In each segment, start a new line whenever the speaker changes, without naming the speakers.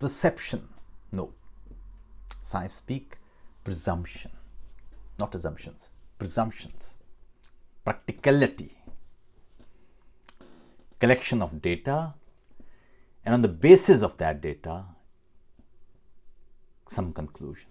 perception. No. Science speak presumption, not assumptions. Presumptions. Practicality. Collection of data, and on the basis of that data, some conclusion.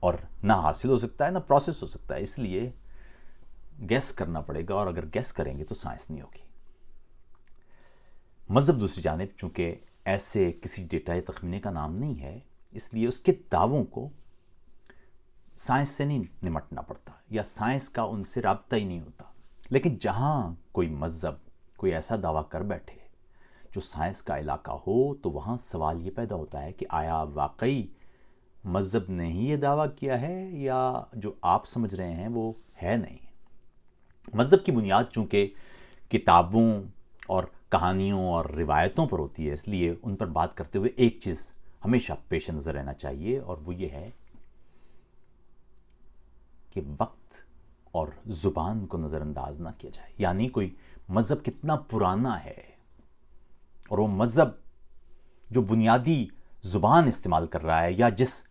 اور نہ حاصل ہو سکتا ہے نہ process ہو سکتا ہے. اس لیے گیس کرنا پڑے گا، اور اگر گیس کریں گے تو سائنس نہیں ہوگی. مذہب دوسری جانب چونکہ ایسے کسی ڈیٹا یا تخمینے کا نام نہیں ہے، اس لیے اس کے دعووں کو سائنس سے نہیں نمٹنا پڑتا، یا سائنس کا ان سے رابطہ ہی نہیں ہوتا. لیکن جہاں کوئی مذہب کوئی ایسا دعویٰ کر بیٹھے جو سائنس کا علاقہ ہو، تو وہاں سوال یہ پیدا ہوتا ہے کہ آیا واقعی مذہب نے ہی یہ دعویٰ کیا ہے، یا جو آپ سمجھ رہے ہیں وہ ہے نہیں. مذہب کی بنیاد چونکہ کتابوں اور کہانیوں اور روایتوں پر ہوتی ہے، اس لیے ان پر بات کرتے ہوئے ایک چیز ہمیشہ پیش نظر رہنا چاہیے، اور وہ یہ ہے کہ وقت اور زبان کو نظر انداز نہ کیا جائے. یعنی کوئی مذہب کتنا پرانا ہے، اور وہ مذہب جو بنیادی زبان استعمال کر رہا ہے، یا جس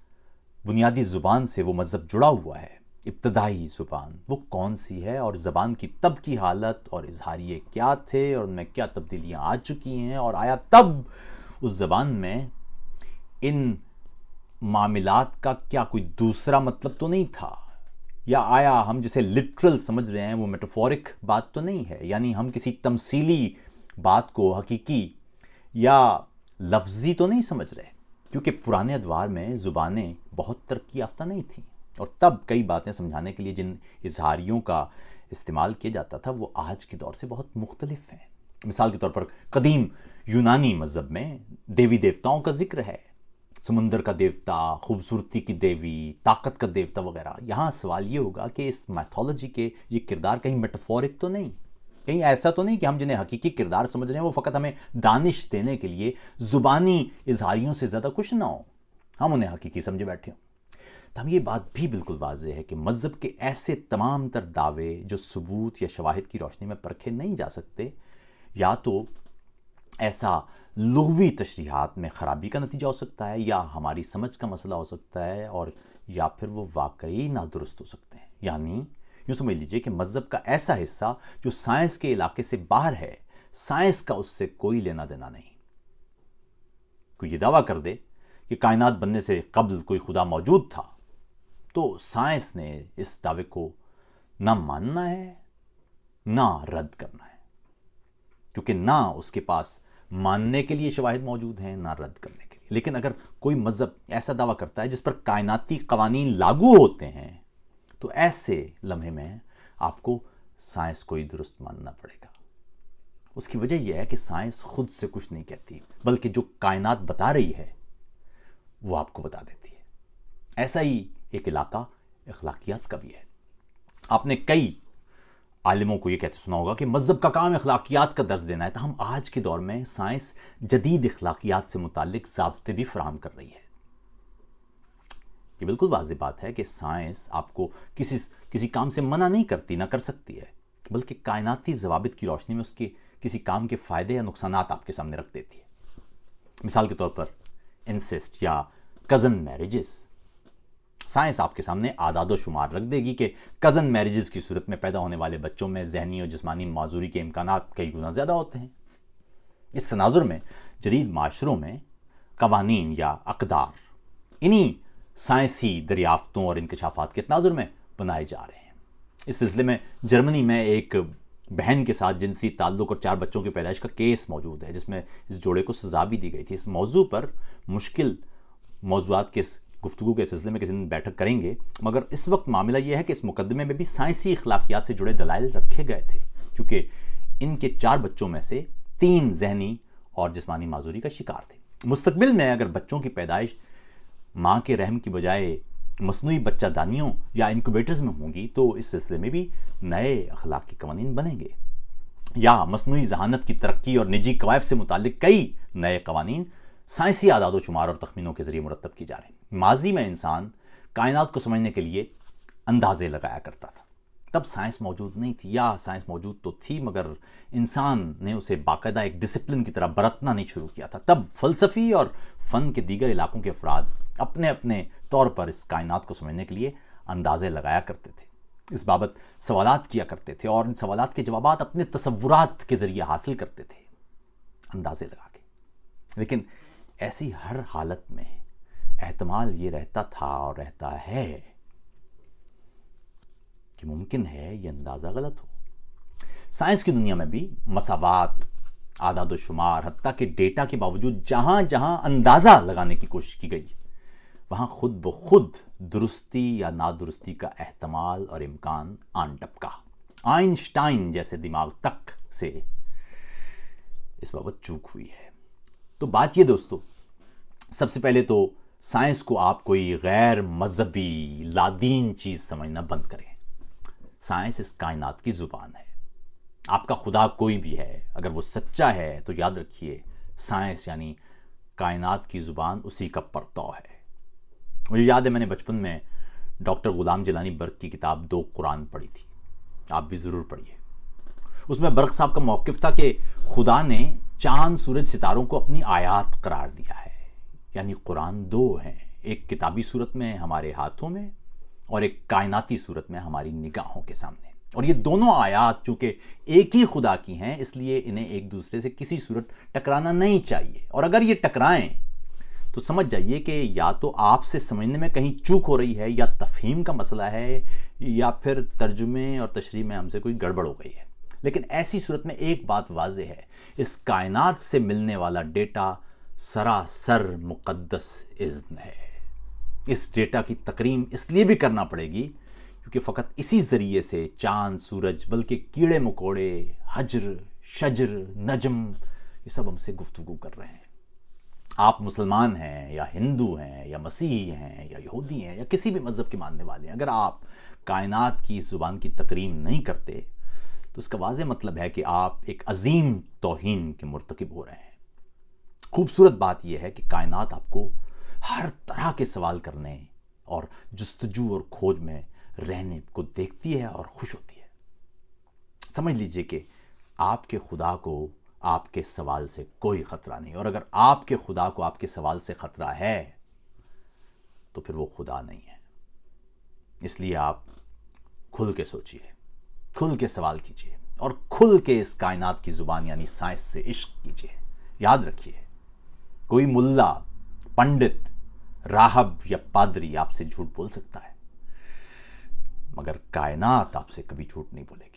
بنیادی زبان سے وہ مذہب جڑا ہوا ہے، ابتدائی زبان، وہ کون سی ہے، اور زبان کی تب کی حالت اور اظہاریے کیا تھے، اور ان میں کیا تبدیلیاں آ چکی ہیں، اور آیا تب اس زبان میں ان معاملات کا کیا کوئی دوسرا مطلب تو نہیں تھا، یا آیا ہم جسے لٹرل سمجھ رہے ہیں وہ میٹافورک بات تو نہیں ہے. یعنی ہم کسی تمثیلی بات کو حقیقی یا لفظی تو نہیں سمجھ رہے، کیونکہ پرانے ادوار میں زبانیں بہت ترقی یافتہ نہیں تھیں، اور تب کئی باتیں سمجھانے کے لیے جن اظہاریوں کا استعمال کیا جاتا تھا وہ آج کے دور سے بہت مختلف ہیں. مثال کے طور پر قدیم یونانی مذہب میں دیوی دیوتاؤں کا ذکر ہے، سمندر کا دیوتا، خوبصورتی کی دیوی، طاقت کا دیوتا وغیرہ. یہاں سوال یہ ہوگا کہ اس میتھولوجی کے یہ کردار کہیں میٹافورک تو نہیں، کہیں ایسا تو نہیں کہ ہم جنہیں حقیقی کردار سمجھ رہے ہیں وہ فقط ہمیں دانش دینے کے لیے زبانی اظہاریوں سے زیادہ کچھ نہ ہو، ہم انہیں حقیقی سمجھے بیٹھے ہوں. تو ہم یہ بات بھی بالکل واضح ہے کہ مذہب کے ایسے تمام تر دعوے جو ثبوت یا شواہد کی روشنی میں پرکھے نہیں جا سکتے، یا تو ایسا لغوی تشریحات میں خرابی کا نتیجہ ہو سکتا ہے، یا ہماری سمجھ کا مسئلہ ہو سکتا ہے، اور یا پھر وہ واقعی نادرست ہو سکتے ہیں. یعنی یوں سمجھ لیجئے کہ مذہب کا ایسا حصہ جو سائنس کے علاقے سے باہر ہے، سائنس کا اس سے کوئی لینا دینا نہیں. کوئی یہ دعویٰ کر دے کہ کائنات بننے سے قبل کوئی خدا موجود تھا، تو سائنس نے اس دعوے کو نہ ماننا ہے نہ رد کرنا ہے، کیونکہ نہ اس کے پاس ماننے کے لیے شواہد موجود ہیں نہ رد کرنے کے لیے. لیکن اگر کوئی مذہب ایسا دعویٰ کرتا ہے جس پر کائناتی قوانین لاگو ہوتے ہیں، تو ایسے لمحے میں آپ کو سائنس کو ہی درست ماننا پڑے گا. اس کی وجہ یہ ہے کہ سائنس خود سے کچھ نہیں کہتی، بلکہ جو کائنات بتا رہی ہے وہ آپ کو بتا دیتی ہے. ایسا ہی ایک علاقہ اخلاقیات کا بھی ہے. آپ نے کئی عالموں کو یہ کہتے سنا ہوگا کہ مذہب کا کام اخلاقیات کا درس دینا ہے. تو ہم آج کے دور میں سائنس جدید اخلاقیات سے متعلق ضابطے بھی فراہم کر رہی ہے. یہ بالکل واضح بات ہے کہ سائنس آپ کو کسی کام سے منع نہیں کرتی، نہ کر سکتی ہے، بلکہ کائناتی ضوابط کی روشنی میں اس کے کسی کام کے فائدے یا نقصانات آپ کے سامنے رکھ دیتی ہے. مثال کے طور پر انسیسٹ یا کزن میریجز. سائنس آپ کے سامنے اعداد و شمار رکھ دے گی کہ کزن میریجز کی صورت میں پیدا ہونے والے بچوں میں ذہنی اور جسمانی معذوری کے امکانات کئی گنا زیادہ ہوتے ہیں. اس تناظر میں جدید معاشروں میں قوانین یا اقدار انہی سائنسی دریافتوں اور انکشافات کے تناظر میں بنائے جا رہے ہیں. اس سلسلے میں جرمنی میں ایک بہن کے ساتھ جنسی تعلق اور 4 بچوں کی پیدائش کا کیس موجود ہے، جس میں اس جوڑے کو سزا بھی دی گئی تھی. اس موضوع پر مشکل موضوعات کے گفتگو کے سلسلے میں کسی دن بیٹھک کریں گے، مگر اس وقت معاملہ یہ ہے کہ اس مقدمے میں بھی سائنسی اخلاقیات سے جڑے دلائل رکھے گئے تھے، چونکہ ان کے 4 بچوں میں سے 3 ذہنی اور جسمانی معذوری کا شکار تھے. مستقبل میں اگر بچوں کی پیدائش ماں کے رحم کی بجائے مصنوعی بچہ دانیوں یا انکوبیٹرز میں ہوں گی، تو اس سلسلے میں بھی نئے اخلاقی قوانین بنیں گے. یا مصنوعی ذہانت کی ترقی اور نجی کوائف سے متعلق کئی نئے قوانین سائنسی اعداد و شمار اور تخمینوں کے ذریعے مرتب کی جا رہے ہیں. ماضی میں انسان کائنات کو سمجھنے کے لیے اندازے لگایا کرتا تھا. تب سائنس موجود نہیں تھی، یا سائنس موجود تو تھی مگر انسان نے اسے باقاعدہ ایک ڈسپلن کی طرح برتنا نہیں شروع کیا تھا. تب فلسفی اور فن کے دیگر علاقوں کے افراد اپنے اپنے طور پر اس کائنات کو سمجھنے کے لیے اندازے لگایا کرتے تھے، اس بابت سوالات کیا کرتے تھے، اور ان سوالات کے جوابات اپنے تصورات کے ذریعے حاصل کرتے تھے اندازے لگا کے. لیکن ایسی ہر حالت میں احتمال یہ رہتا تھا اور رہتا ہے کہ ممکن ہے یہ اندازہ غلط ہو۔ سائنس کی دنیا میں بھی مساوات، اعداد و شمار، حتیٰ کہ ڈیٹا کے باوجود جہاں جہاں اندازہ لگانے کی کوشش کی گئی، وہاں خود بخود درستی یا نادرستی کا احتمال اور امکان آن ٹپکا۔ آئنسٹائن جیسے دماغ تک سے اس بابت چوک ہوئی ہے۔ تو بات یہ دوستو، سب سے پہلے تو سائنس کو آپ کوئی غیر مذہبی لادین چیز سمجھنا بند کریں۔ سائنس اس کائنات کی زبان ہے۔ آپ کا خدا کوئی بھی ہے، اگر وہ سچا ہے تو یاد رکھیے سائنس یعنی کائنات کی زبان اسی کا پرتو ہے۔ مجھے یاد ہے میں نے بچپن میں ڈاکٹر غلام جیلانی برق کی کتاب دو قرآن پڑھی تھی، آپ بھی ضرور پڑھیے۔ اس میں برق صاحب کا موقف تھا کہ خدا نے چاند، سورج، ستاروں کو اپنی آیات قرار دیا ہے، یعنی قرآن دو ہیں، ایک کتابی صورت میں ہمارے ہاتھوں میں اور ایک کائناتی صورت میں ہماری نگاہوں کے سامنے۔ اور یہ دونوں آیات چونکہ ایک ہی خدا کی ہیں، اس لیے انہیں ایک دوسرے سے کسی صورت ٹکرانا نہیں چاہیے، اور اگر یہ ٹکرائیں تو سمجھ جائیے کہ یا تو آپ سے سمجھنے میں کہیں چوک ہو رہی ہے، یا تفہیم کا مسئلہ ہے، یا پھر ترجمے اور تشریح میں ہم سے کوئی گڑبڑ ہو گئی ہے۔ لیکن ایسی صورت میں ایک بات واضح ہے، اس کائنات سے ملنے والا ڈیٹا سراسر مقدس اذن ہے۔ اس ڈیٹا کی تکریم اس لیے بھی کرنا پڑے گی کیونکہ فقط اسی ذریعے سے چاند، سورج، بلکہ کیڑے مکوڑے، حجر، شجر، نجم، یہ سب ہم سے گفتگو کر رہے ہیں۔ آپ مسلمان ہیں یا ہندو ہیں یا مسیحی ہیں یا یہودی ہیں یا کسی بھی مذہب کے ماننے والے ہیں، اگر آپ کائنات کی اس زبان کی تکریم نہیں کرتے تو اس کا واضح مطلب ہے کہ آپ ایک عظیم توہین کے مرتکب ہو رہے ہیں۔ خوبصورت بات یہ ہے کہ کائنات آپ کو ہر طرح کے سوال کرنے اور جستجو اور کھوج میں رہنے کو دیکھتی ہے اور خوش ہوتی ہے۔ سمجھ لیجئے کہ آپ کے خدا کو آپ کے سوال سے کوئی خطرہ نہیں، اور اگر آپ کے خدا کو آپ کے سوال سے خطرہ ہے تو پھر وہ خدا نہیں ہے۔ اس لیے آپ کھل کے سوچئے، کھل کے سوال کیجئے، اور کھل کے اس کائنات کی زبان یعنی سائنس سے عشق کیجئے۔ یاد رکھیے، کوئی ملا، پنڈت، راہب یا پادری آپ سے جھوٹ بول سکتا ہے، مگر کائنات آپ سے کبھی جھوٹ نہیں بولے گی۔